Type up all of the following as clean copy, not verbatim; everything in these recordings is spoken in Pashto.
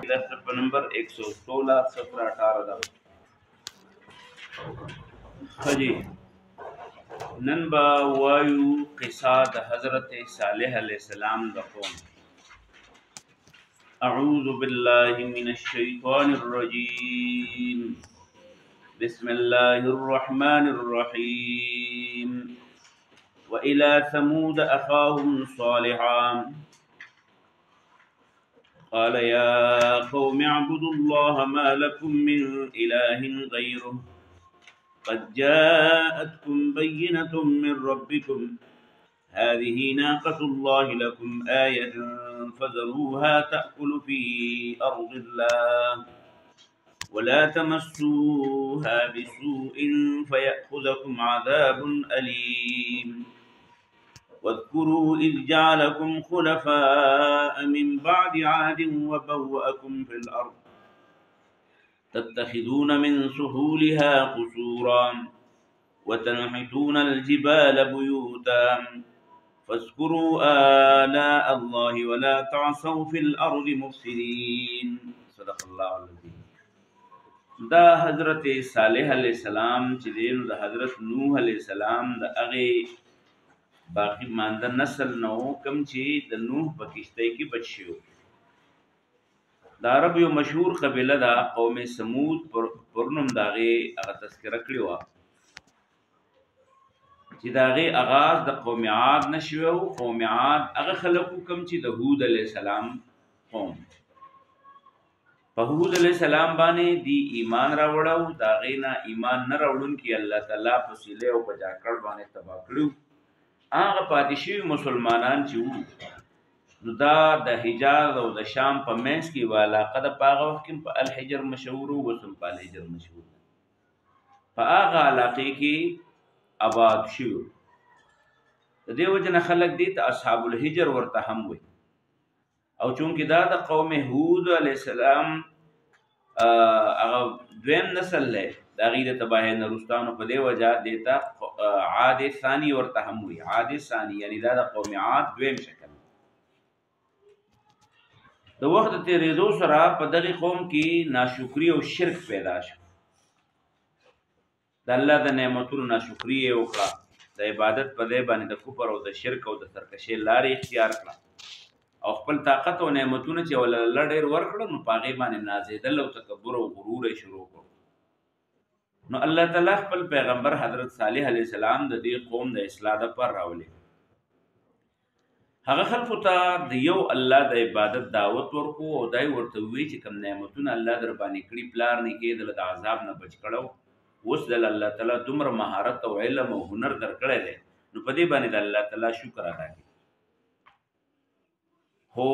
Dastak नंबर 116 17 18 دا خجی نن با وایو قصه د حضرت صالح علیہ السلام د قوم. اعوذ بالله من الشیطان الرجیم بسم الله الرحمن الرحیم وإلى ثمود أخاهم صالحا قال يا قوم اعبدوا الله ما لكم من إله غيره قد جاءتكم بينة من ربكم هذه ناقة الله لكم آية فذروها تأكل في أرض الله ولا تمسوها بسوء فيأخذكم عذاب أليم واذكروا إذ جعلكم خلفاء من بعد عاد وبوأكم في الأرض تتخذون من سهولها قصورا وتنحتون الجبال بيوتا فاذكروا آلاء الله ولا تعصوا في الأرض مفسدين. صدق الله العظيم. دا حضرت صالح علیہ السلام چې دین د حضرت نوح علیہ السلام د هغه باقی مانده نسل نو کم چې د نوح په کشته کې بچ شو. د عرب یو مشهور قبیله دا قوم سمود پرنوم داغه هغه تذکرہ کړی و چې داغه آغاز د قوم عاد نشو. قوم عاد هغه خلقو کم چې د هود علیہ السلام قوم په هود علیہ السلام باندې دی ایمان راوړو، داغه نه ایمان نه راوړون کې الله تعالی په سیله او په جاکړ باندې تباہ کړو. هغه پادشي مسلمانان چې وو نو دا د حجاز او د شام په منځ کې والا قد پاغه وخت کې په الحجر مشهور او وسم په الحجر مشهور په هغه علاقې کې آباد شو. د دې وجنه خلک دي ته اصحاب الحجر ورته هم وي او چونکه دا د قوم هود علیہ السلام هغه دویم نسل له دا غیر تباہ نورستانو په دی وجہ دیتا عاد ثانی ورته هم وي. عاد ثانی یعنی دا د قوم عاد دویم شکل. د وخت تیریدو سره په دغه قوم کې ناشکری او شرک پیدا شو. د الله د نعمتونو ناشکری وکړه، د عبادت په ځای باندې د کفر او د شرک او د سرکشي لارې اختیار کړه او خپل طاقت او نعمتونه چې ول الله ډېر ورکړه نو پاغي باندې نازیدل او تکبر او غرور شروع کړ. نو الله تعالی خپل پیغمبر حضرت صالح علیہ السلام د دې قوم د اصلاح لپاره راولي. هغه خلکو ته د یو الله د عبادت دعوت ورکو او دای ورته وی چې کوم نعمتونه الله در باندې کړی پلار نه کېدل د عذاب نه بچ کړو. اوس د الله تعالی دومره مهارت او علم او هنر درکړی دی نو په دې باندې د الله تعالی شکر ادا کړئ. خو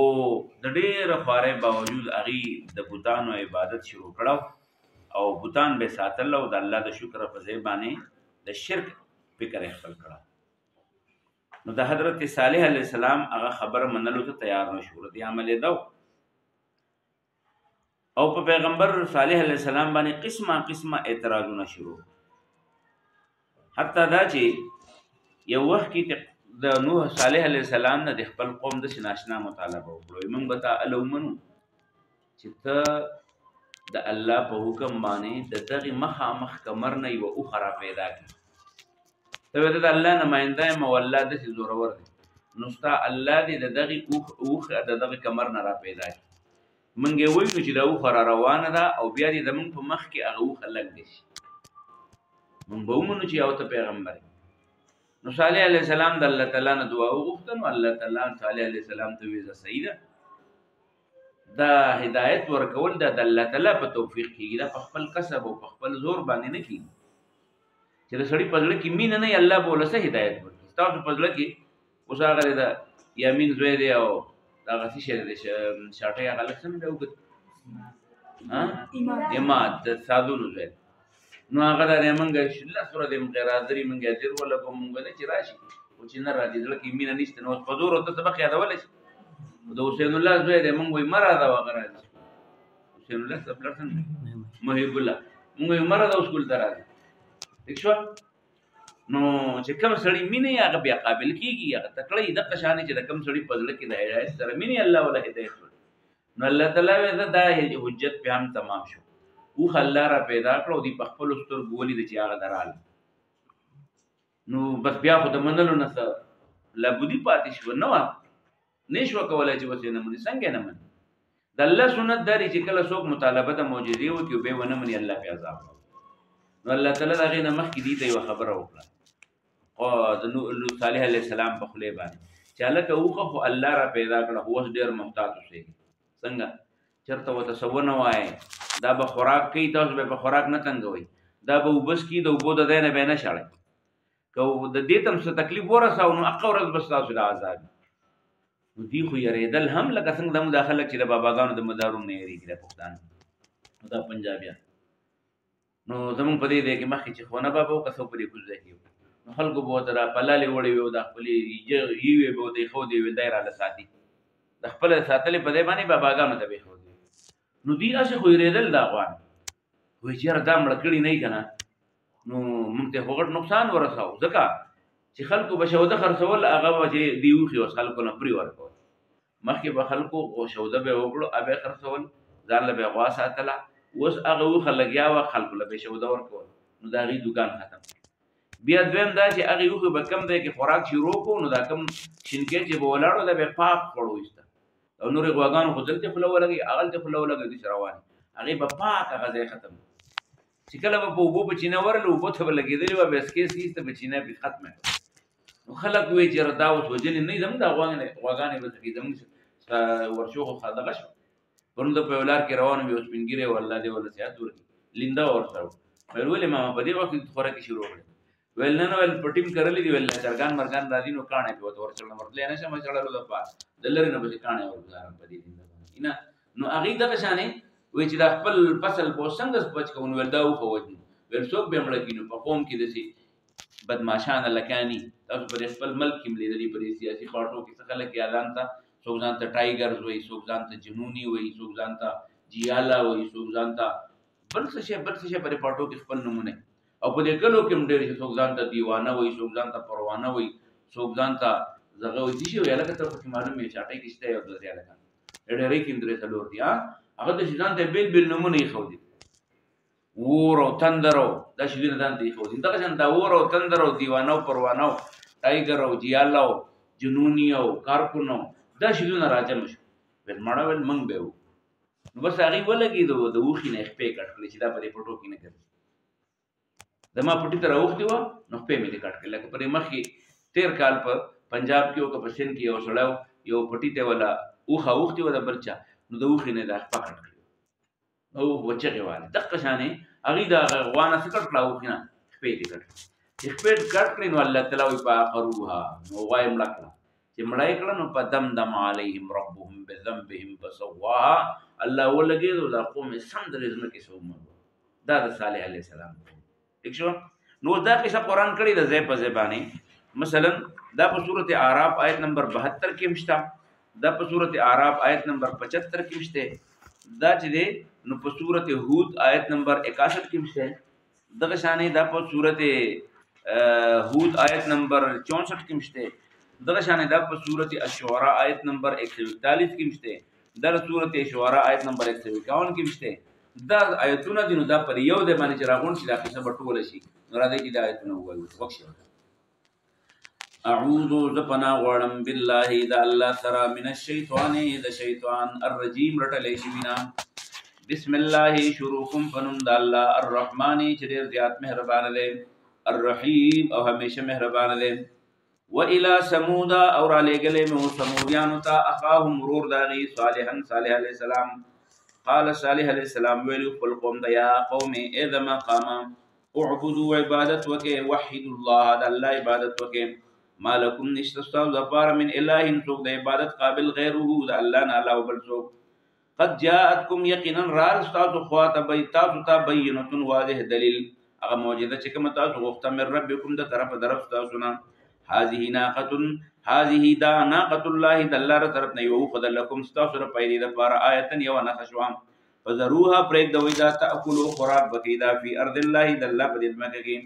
د ډېر خوارې باوجود هغه د بوتانو عبادت شروع کړو او بوتان به ساتل او د الله د شکر په ځای باندې د شرک فکر خپل کړو. نو د حضرت صالح علیہ السلام هغه خبر منلو ته تیار نشو. دی عمل دو او په پیغمبر صالح علیہ السلام باندې قسمه قسمه اعتراضونه شروع، حتی دا چې یو وخت کې د نوح صالح علیہ السلام نه د خپل قوم د شناشنا مطالبه وکړو. موږ به تعالی ومنو چې ته د الله په حکم باندې د دغه مخامخ کمر نه یو اخرى پیدا کړي. ته د الله نماینده مولا د زورور دی نو ستا الله دې د دغه اوخ د دغه کمر نه را پیدا کړي. منګه وایو چې دا اوخ را روانه ده او بیا دې د موږ په مخ کې هغه اوخ لګ دی. موږ به ومنو چې یو ته پیغمبر. نو صالح علیہ السلام د الله تعالی نه دعا وغوښته نو الله تعالی صالح علیہ السلام ته ویزه صحیح ده دا هدایت ورکول د الله تعالی په توفیق کېږي، دا په خپل کسب او په خپل زور باندې نه کېږي. چې د سړي په زړه کې مینه نه الله به ولسه هدایت ورکړي. تاسو په زړه کې اوس هغه د یمین زوی دی او دا غسی شه دی شاټه هغه لکسم دی وګت اماد د سادونو زوی نو هغه د منګه الله سره د غیرادری منګه دیر ولا کوم منګه چې راشي او چې نه راځي زړه کې مینه نشته نو په زور ته سبق یادول شي. د حسین الله زوی دی موږ وي مرا دا وغیرہ حسین الله سبلسن محب الله موږ وي مرا دا سکول درازي. دیکھو نو چې کوم سړی مینه هغه بیا قابل کیږي، هغه تکړه د قشانه چې د کوم سړی په ځل کې د هدایت سره مینه الله ولا هدایت ورکړي. نو الله تعالی دا حجت په هم تمام شو. او الله را پیدا کړو دی په خپل سترګو ولید چې هغه درال. نو بس بیا خو د منلو نه څه لابودي پاتې شو، نو نشو کولای چې وسه نه مني. څنګه نه مني؟ د الله سنت داري چې کله څوک مطالبه د معجزې وکړي به ونه مني الله په عذاب. نو الله تعالی دا غي نه مخکې دي ته یو خبره وکړه او د نوح صالح علیه السلام په خله باندې چې لکه اوخه خو الله را پیدا کړه، هو ډیر محتاج اوسئ. څنګه چرته وته سونه وای دا به خوراک کوي، تاسو به په خوراک نه تنګوي، دا به وبس کی د وبو د دینه به نه شړی کو د دې تم څه تکلیف ورساو نو اقورز بس تاسو د عذاب. نو دی خو یریدل هم لکه څنګه د مداخله چې د باباګانو د مدارونو نه یریږي د پښتانه دا پنجابیان. نو زمون په دې کې مخکې چې خونه بابا کسو پرې کوزه کیو نو خلکو به تر پلالې وړي وو د خپل یوې به د خو دی دایره له ساتي د خپل ساتلې په دې باندې باباګانو ته به خو دی. نو دی اشه خو یریدل دا غوان وای چې را دام لکړی نه کنه نو مونږ ته هغه نقصان ورساو ځکه چې خلکو به شوده خرڅول هغه چې دیو خو خلکو نه پری ورکو مخکې به خلکو او شوده به وکړو ابه خرڅول ځان له به غوا ساتله اوس هغه خلګیا و خلکو له به شوده ورکو نو دا غي دکان ختم. بیا دویم دا چې هغه یو به کم دی کې خوراک شروع کو نو دا کم شینکې چې بولاړو د به پاک خړو ایست او نور غواګانو خو دلته خلو ولګي اغل ته خلو ولګي د شروان هغه به پاک هغه ختم چې کله په وبو بچینه ورلو وبو ته لګیدلی و بس کې سیسته بچینه به ختمه. نو خلک وی چې ردا اوس وجل نه زم دا غواګانې به کې زم ورشو خو خدغه شو پرند په ولار کې روان وي اوس پنګيره والله دی ولا سيات ورکی لیندا ورسره ولې ما په دې وخت خوراک شروع کړ ویل نه ول پټیم کړلې دی ویل چرګان مرګان راځي نو کانه په ورچل مرتلې نه سم چړلو د پاس دلری نه به کانه ورګزار په دې دینه اینا نو اغه د شانې وی چې د خپل فصل په څنګه بچ کوون ول دا خو وځي ول څوک به مړ کینو په قوم کې دسي بدمعشان لکانی تاسو په خپل ملک کې ملي په سیاسي پارټو کې څه خلک اعلان تا څوک ځان ته ټایګرز وای څوک ځان ته جنونی وای څوک ځان ته جیالا وای څوک ځان ته بل څه په پارټو کې خپل نمونه او په دې کلو کې ډېر څوک ځان ته دیوانه وای څوک ځان ته پروانه وای څوک ځان ته زغه وای شي ویل کته په معلومه چاټه کې شته یو ځای لګا ډېرې کې درې څلور دي هغه د ځان ته بیل نمونه یې خو دي ور او تندرو دا شي نه دان دي خو دي دا څنګه دا ور او تندرو دیوانو پروانو ټایګر او جیالو جنونی او کارکونو دا شي نه راځم شو ول مړ ول منګ به نو بس هغه ولګي د وخی نه خپې کټ چې دا په پټو کې نه کوي دما پټی تر وخت و نو خپې مې کټ کړل لکه پرې مخې 13 کال په پنجاب کې او کپسین کې او سړاو یو پټی ته ولا اوخه وخت و د بلچا نو د وخی نه دا خپه کټ کړ او وچغه واله دغه شانې اغه دا غوانه سکټ کلاو کنه خپې دې کټ خپې کټ کړي نو الله تعالی وي پاخروها نو وای ملکړه چې مړای کړه نو پدم علیهم ربهم بذنبهم فسواها الله ولګي دا قوم سم د رزم کې سوم دا د صالح علیه السلام ٹھیک شو. نو دا قصه قران کړي د زې په زبانه مثلا دا په سورته اعراف آیت نمبر 72 کې مشته دا په سورته اعراف آیت نمبر 75 کې مشته دا چې دی نو په سورته هود آیت نمبر 61 کې مشته دغه شانې دا په سورته هود آیت نمبر 64 کې مشته دغه شانې دا په سورته الشعراء آیت نمبر 141 کې مشته دا سورته شعراء آیت نمبر 151 کې مشته دا آیتونه دي نو دا پر یو د باندې چراغون چې دا قصه بټول شي نو را دي چې دا آیتونه وایو وښه اعوذ ذپنا غړم بالله دا الله سرا من الشیطان د شیطان الرجیم رټلې شي وینا بسم الله شروعكم فنم د الله الرحمن چې ډیر زیات مهربان دی الرحیم او همیشه مهربان دی و الى ثمود اور علیګلې مو ثمودیانو ته اخاهم مرور داغي صالحا صالح علیہ السلام قال صالح علیہ السلام ویلو خپل قوم ته یا قوم اذا ما قام اعبدوا عبادت وکي وحدوا الله د الله عبادت وکي ما لكم نشتستاو ظفار من اله سوق د عبادت قابل غیره د الله نه علاوه بل سوق قد جاءتكم يقينا رال استاذ خوات بيتات تبينه واضح دلیل هغه معجزه چې کوم تاسو غوښته من ربکم د طرف درف تاسو نه هذه دا ناقه الله دلار طرف نه یو خدای لكم استاذ پیدا د پار آیتن یو نه خشوام فزروها پرېګ دوی دا تاکلوا خوراک بکیدا فی ارض الله دلله په دې مکه کې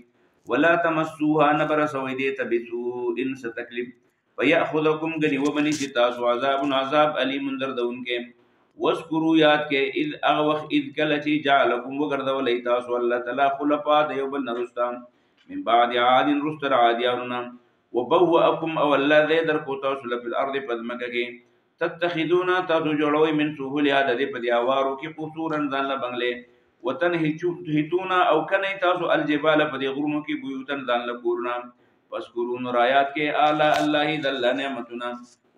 ولا تمسوها نبر سويدي تبسوء ستكلف فيأخذكم غني وبني تاسو عذاب عليم دردون کے واذكروا یاد کے اذ اغوخ اذ کلچی جعلکم وگردولی تاسو اللہ تعالی خلفاء دیوبل نرستان من بعد عاد رستر عادیاننا وبوأكم او الله ذي درکو تاسو لفی الارض پدمکہ تتخذون تاسو جوړوي من سهولها د دې په دیوارو کې قصورا ځان له بنگلې وتنحتون او کنه تاسو الجبال په دې غرونو کې بيوتن ځان له کورنا فذكرون رايات کې اعلی الله ذل نعمتنا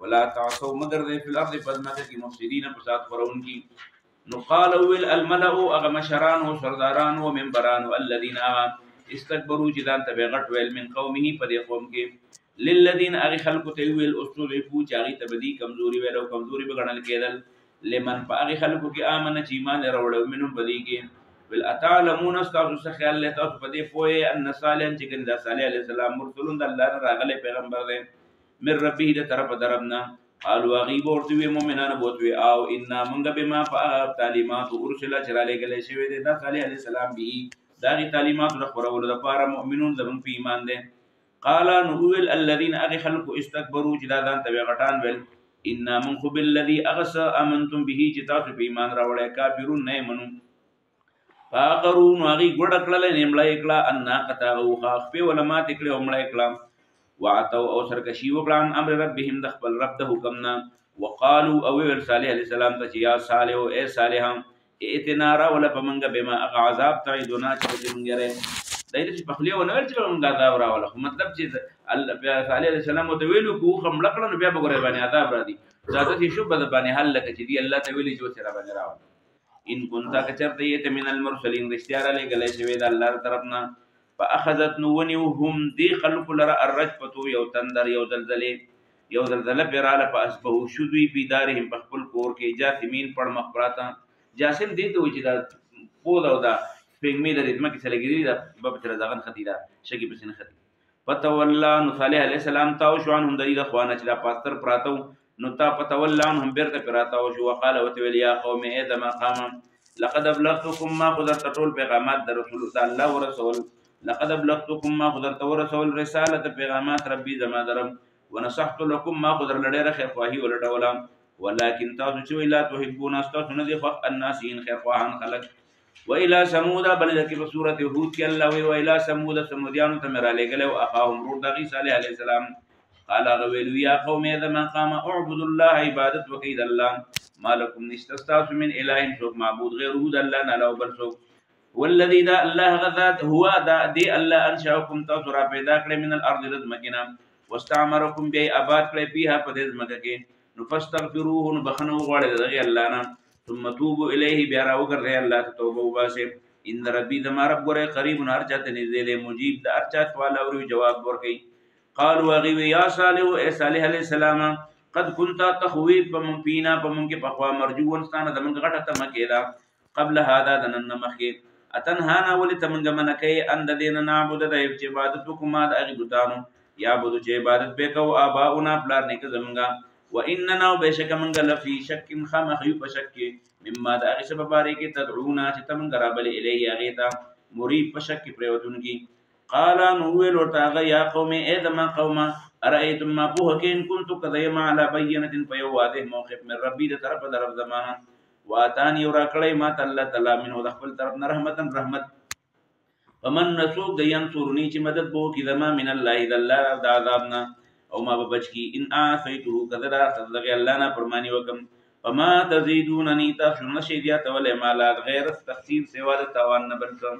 ولا تعصوا مگر دې په الارض پدمکه کې مفسدين فساد خورون کې نقال ول الملأ اغمشران و سرداران و منبران الذين استكبروا جدان تبغت ويل من قومه په دې قوم کې للذین اغی خلق تیویل استضعفو چاغی تبدی کمزوری ویلو کمزوری بگنل کېدل لمن فاغی خلقو کی آمن چی ایمان راوړو منهم بدی کې بل اتعلمون استاسو څه خیال له تاسو په دې پوهه ان صالح چې ګندا صالح علیه السلام مرسلون د الله راغله پیغمبر دی من ربه دې طرف دربنا قالوا غیب ورته مؤمنان بوتوي او ان منګ بما تعلیمات ارسل چراله گله شوی دی د صالح علیه السلام به داغي تعلیمات د خبرولو لپاره مؤمنون زمون په ایمان دي قال نقول الذين اغي خلقوا استكبروا جدادان تبع غټان ویل ان من خب الذي اغس امنتم به جتاسو په ایمان راوړی کافرون نه منو فاقرون اغي ګډ کړل نیمړی کړه ان قطاو خاف په علماء تکړه عمړی کړه وعتو او سرکشی وکړان امر ربهم د خپل رب د حکمنا وقالوا او ور صالح علیہ السلام ته یا صالح او اے صالح اتنارا ولا پمنګ بما عذاب تعذنا چې موږ دایته چې پخلی ونه ول چې موږ عذاب راوله مطلب چې الله صالح علیہ السلام ته ویلو کو خم لکړه بیا بګره باندې عذاب را دي ذات چې شو بد باندې حل لکه چې دی الله ته ویلي جو سره باندې راو ان كنت کچرته یته من المرسلین رشتیا را لګلې شوی د الله طرفنا فاخذت نونهم دی خلق لرا الرجفه یو تندر یو زلزله پیراله فاسبه شذوی فی دارهم بخل کور کې جاثمین پړ مخبراتا جاسم دې ته وجدا پودا ودا پنګمی د دې مکه سلګری دا باب تر ځغن خطیدا شکی پسین خطی فتولى صالح علیہ السلام تاو شو انهم د اخوانه چې دا پاستر پراتو نو تا فتولى انهم بیرته پراتو شو وقال وتول یا قوم اذا ما قام لقد ابلغتكم ما قدرت ټول پیغامات د رسول الله او رسول لقد ابلغتكم ما قدرت ورسول رساله پیغامات ربي زما درم ونصحت لكم ما قدر لډه خیر خواهی ولټولا ولكن تاسو چې لا تحبون استاسو نه دي خلق الناسین خیر خواهان خلق وإلى ثمود بلدك بسورة هود کې الله وی وإلى ثمود ثمودیانو ته مرا لګلو اخاهم رور دغی صالح علیہ السلام قال غویلو یا قوم اذا ما قام اعبدوا الله عبادت وکید الله ما لكم نستستاس من اله سوک معبود غیره د الله نه لو بل سوک والذي دا الله غذات هو دا دی الله انشاءكم تاسو را پیدا کړی من الارض رزمکنا واستعمركم بی آباد کړی پیها په دې ځمکه کې نو فاستغفروه نو بخنو غواړي دغه الله نه ثم توبوا الیه بیا راوګرځي الله ته توبه وباسه ان ربی دما رب ګره قریب هر چاته نږدې مجیب د هر چا سوال او جواب ورکړي قالوا غي یا صالح اے صالح علیہ السلام قد كنت تخوی پمپینا پمنګ په خوا مرجو ونستانه د منګ غټه تمکیدا قبل هذا دنن مخه اتنهانا ولتمنګ منکای اند دین نعبد د عبادت کوما د عبادتانو یا بده چې عبادت به کو اباؤنا پلار نیک زمنګا واننا بشک منګل فی شک خمخ یو بشک مما د هغه سبب باره کې تدعونا چې تمنګ رابل الیه غیتا مریب بشک پریوتون کی قال نو ویل ورته یا قوم اذما قوم ارایتم ما بوهکین كنت قدیما علی بینه فیواده موقف من ربی د طرف درف زمانہ واتانی ورا کړی ما تعالی منه د خپل طرف رحمتن رحمت فمن نسوک د ینصرنی چې مدد بو کی زما من الله د الله د عذابنا او ما بچ کی ان اعطیته کذرا تذغ الله نه فرمانی وکم فما تزيدونني تفشون شيئا ولا مالات غير التخسير سوى التوان بلكم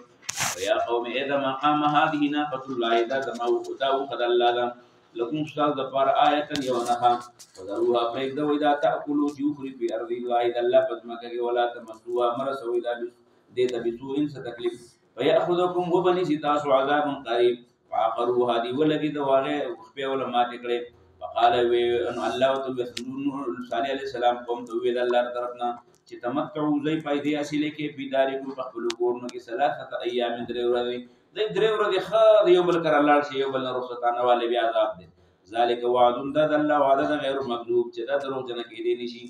ويا قوم اذا ما قام هذه ناقه الله اذا دموا قدوا قد الله لكم استاذ دفار آية يونها وذروها فإذا وإذا تأكلوا جوخري في أرض الله إذا الله فزمك ولا تمسوها مرس وإذا ديت بسوء ستكلف فيأخذكم وبني ستاس عذاب قريب فعقروا هذه والذي دواغي وخبئ ولما تكلف فقال ان الله تبسنون صالح علیہ السلام قوم تو وی الله طرفنا چې تمتعوا زي فائدې حاصله کې بيدارکو خپل کورونو کې ثلاثه ایام درې ورځې خاص یو بل کر الله شی یو بل رخصتانه والے بیا عذاب دي ذالک وعد د الله وعده غیر مکذوب چې دا درو جن کې دي نشي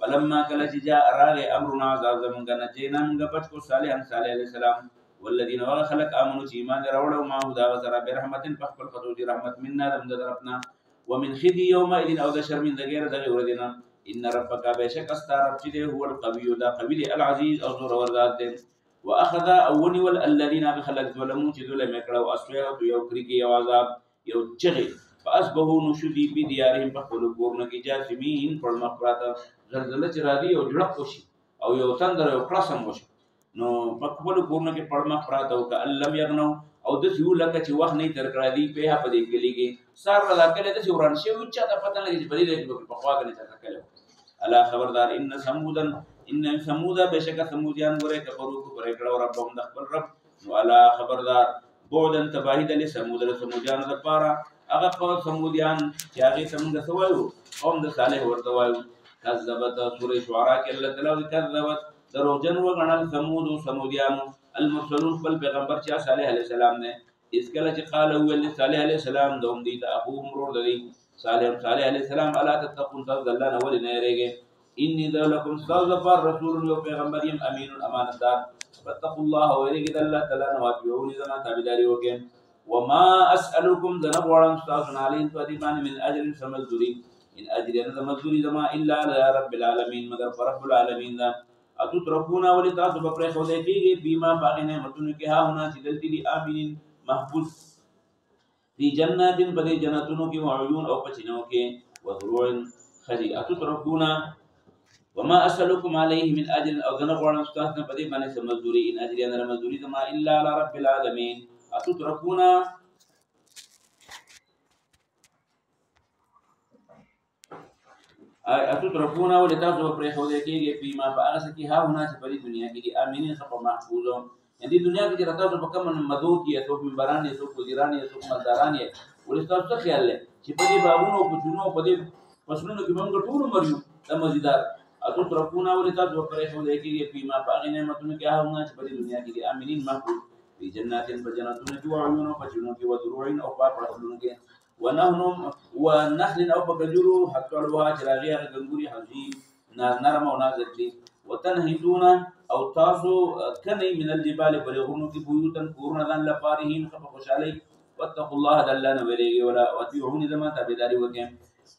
فلما کله چې جاء راغ امرنا عذاب زمونږ نه جینا موږ بچ کو صالح علیہ السلام والذین خلق آمنوا چې ایمان راوړل او ما هو دا سره برحمت په خپل خدای رحمت منا دم درپنا ومن خزي يومئذ او د شرمندګۍ د ورځې ان ربک بشک استار چې دی هو القوي دا قوي العزيز او زور ورذات دی واخذ اوني والذين خلق ظلموا چې ظلم کړه او اسوي یو کړی کې یو عذاب یو چغې فاصبحوا نشدي بديارهم بخلو کورن کې جاسمين پر مخراته زلزلہ چې را دي او جړق وشي او یو تندر یو قسم وشي نو په خپل کورن کې پر مخراته او کلم یغنو او د یو لکه چې وخت نه تر کړی دی په هغه دې کې لګي سار را کله د وران شي او چا ته پته لګي چې په دې کې په خوا کې څه کړل الا خبردار ان ثمودا بشک ثمودیان ګره کفرو کو پر کړه ربهم د خپل رب والا خبردار بعدن تباهید لثمود ثمودیان د پاره هغه قوم ثمودیان چې هغه څنګه سوایو قوم د صالح ورته وایو کذبت سورۃ شعراء کې الله تعالی کذبت دروغجن وګڼل ثمود او ثمودیان المرسلون بل پیغمبر چې صالح علیه السلام نے اس کله چې قال هو صالح علیه السلام دوم دي ته ابو مرور دی صالح علیه السلام الا تتقون تذلنا ولنا يرګه انی ذلکم صادق رسول یو پیغمبر یم امین امانتدار واتقوا الله ويرګه الله تعالی نو واجبونی زما تابعداري وکم وما اسالكم ذنب ولم استاذن عليهم فديمان من اجر سمذري ان اجر انا مذري زما الا على رب العالمين مگر رب العالمين اتتركون ولتاسو بپره خو دې کېږي بیما باغنه متون کې ها ہونا چې دلتی دي امین محفوظ فی جنات بدی جناتونو کې وعيون او پچینو کې وذروع خدي اتتركون وما اسالكم عليه من اجر او ذنب ولم استاذن بدی باندې سمذري ان اجر انا مذري زما الا على رب العالمين اتتركون ولتاسو پر خو دې کېږي بیما باغس کې ها ہونا چې په دنیا کې دي امین خو محفوظ دې دنیا کې چې تاسو په کوم مدو کې ته منبران یې ته وزیران یې ته مالداران یې ولستاسو څه خیال لري چې په دې باغونو په چونو په دې فصلونو کې موږ ټول مریو د مزیدار اتتركون ولتاسو پر خو دې کېږي بیما باغ نعمتونو کې ها ہونا چې په دنیا کې دي امین محفوظ في جنات فجناتون کې وعيون او فجنون کې وذروع او پاپړونو کې ونخل او بجرو حتى الوها چراغي غنګوري حزين نرم او نازک دي وتنهدون او تاسو کني من الجبال بلغونو کې بيوتن کورن دان لپارهين خف خوشالي واتقوا الله دلنا وريږي ولا وتيعون زما تابعداري وکم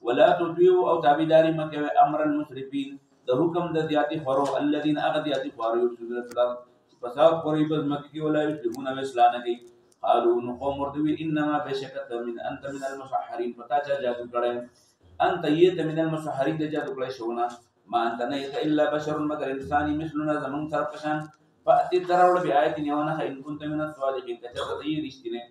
ولا تطيعوا او تابعداري مکه امر المسرفين د حکم د ذاتي فرو الذين اغذياتي فرو يسدون فساد قريب مكي ولا يسلمون واسلانه کی قالوا نقوم ورتوي انما بشكت من انت من المسحرين پتا چا جادو کړه انت يت من المسحرين جادو کړه شونه ما انت نه الا بشر مگر انساني مثلنا زمون سر پشان فاتي درول بیاات نیونه ان كنت من الصادقين کچا ته رښتینه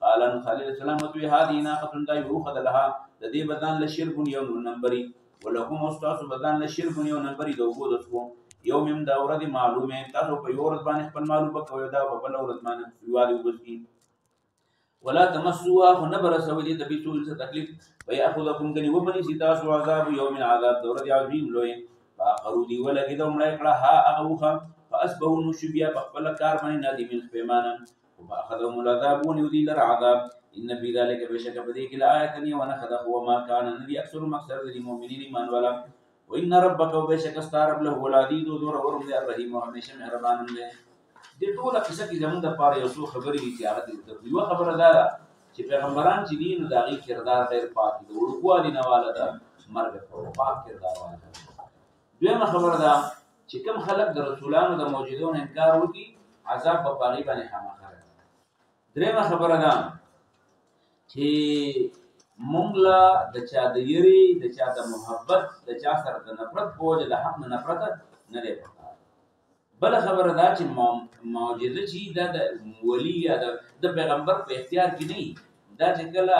قال ان خليل السلام وتوي هذه ناقه يؤخذ لها الذي بدان لشرب يوم نمبري ولكم استاذ بدان لشرب يوم نمبري دوغو دسو یوم دا ورځ معلومه تاسو په یو ورځ باندې خپل معلومه کوی دا په بل ورځ باندې یوالي وګورئ ولا تمسوها فنبر سوي دي بيسوء تکلیف وياخذكم غني وبني تاسو عذاب يوم عذاب د ورځ عظیم لوی فاخروا دي ولګي دوم لا کړه ها اغوخه فاصبحوا نشبيا بخبل کار باندې نادمين پیمانه فاخذهم العذاب ونذيل العذاب ان في ذلك بشك بديك الايه ونخذ هو ما كان الذي اكثر مقصد للمؤمنين ایمان والا وان ربك وبشك استرب له العزيز ذو ورم الرحيم وهمیشه مهربان دی د ټول قصه کې زمونږ د پاره یو څو خبرې دي چې هغه د یو خبره ده چې پیغمبران چې دین د هغه کردار غیر پاک دي ورکوالي نه والا ده مرګ په پاک کردار والا دویمه خبره ده چې کوم خلک د رسولانو د موجودون انکار وکړي عذاب په پاغي باندې خامخا دریمه خبره ده چې مونږ لا د چا د یری د چا د محبت د چا سره د نفرت بوج د حق نه نفرت نه لري بل خبره دا چې معجزه چې د ولی یا د پیغمبر په اختیار کې نه دا چې کله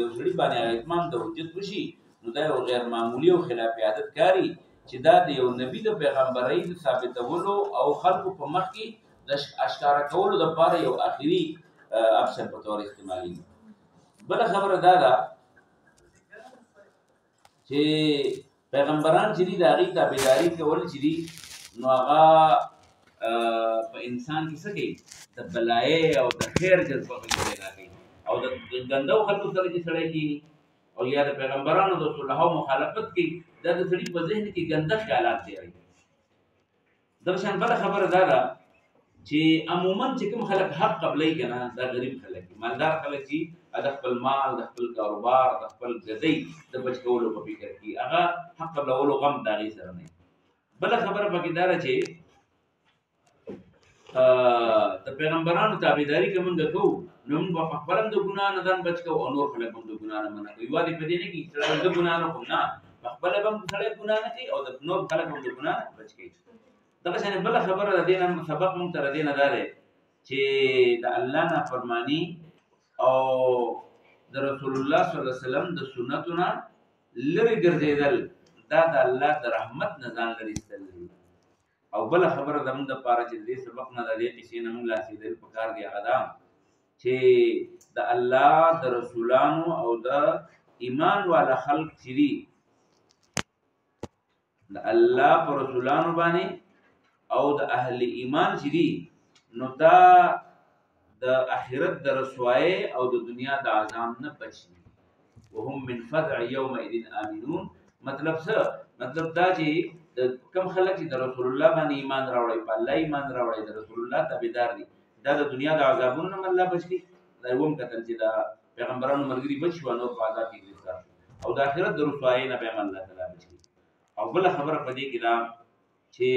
یو ځړي باندې اتمام د وجود وشي نو دا یو غیر معمولی او خلاف عادت کاری چې دا د یو نبی د پیغمبرۍ ثابتولو او خلکو په مخ کې د اشکارا کولو د لپاره یو اخیری افسر په تور استعمالي بل خبره دا ده چې پیغمبران چې دي د هغې تابعداري کول چې دي نو هغه په انسان کې څه کوي د بلایې او د خیر جذبه پیدا کوي او د ګندو خلکو سره چې سړی کېږي او یا د پیغمبرانو د صلحو مخالفت کوي دا د سړي په ذهن کې ګنده خیالات تېروي دغه شان بله خبره دا ده چې عموما چې کوم خلک حق قبلې کنه دا غریب خلک مالدار خلک چې د خپل مال د خپل کاروبار د خپل ګدۍ د بچ کولو په فکر کې هغه حق قبلولو غم داغي سره نه بل خبره پکې دار چې د پیغمبرانو تابعداري کومه کوو نو موږ په خپل د ګنا نه ځان بچ کوو او نور خلک هم د ګنا نه منع کوي واده په دې نه کې چې د ګنا نه کوم نه خپل هم خلک ګنا نه کوي او د نور خلک هم د ګنا نه بچ کوي دا څنګه بل خبره د دې نن سبق مونږ تر دې نه داره چې د الله نه فرمانی او د رسول الله صلی الله علیه وسلم د سنتونو لری ګرځیدل دا د الله د رحمت نه ځان لري استل او بل خبره د موږ د پاره چې دې سبق نه د دې کیسې نه موږ لاسې دل پکار دی هغه چې د الله د رسولانو او د ایمان والا خلق چې د الله پر رسولانو باندې او د اهل ایمان چې دي نو دا د اخرت د رسوایی او د دنیا د عذاب نه بچي وهم من فزع يومئذ امنون مطلب څه مطلب دا چې کم خلک چې د رسول الله باندې ایمان راوړي په الله ایمان راوړي د رسول الله تابعدار دي دا د دنیا د عذابونو نه الله بچي دا هم کتل چې دا پیغمبرانو مرګري بچي ونه په عذاب کې ګرفتار او د اخرت د رسوایی نه به الله تعالی بچي او بل خبره پدې کې دا چې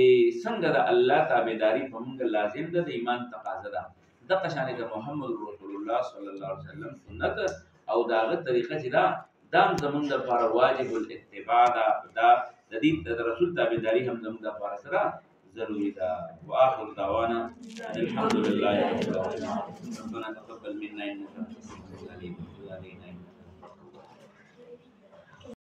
څنګه د الله تابعداري په موږ لازم ده د ایمان تقاضا ده د قشانه د محمد رسول الله صلی الله علیه وسلم سنت او داغه طریقه چې دا دام زمونږ لپاره واجب الاتباع ده دا د دې د رسول تابعداري هم زمونږ لپاره سره ضروری ده واخر دعوانا الحمد لله رب العالمين ربنا تقبل منا انك انت السميع العليم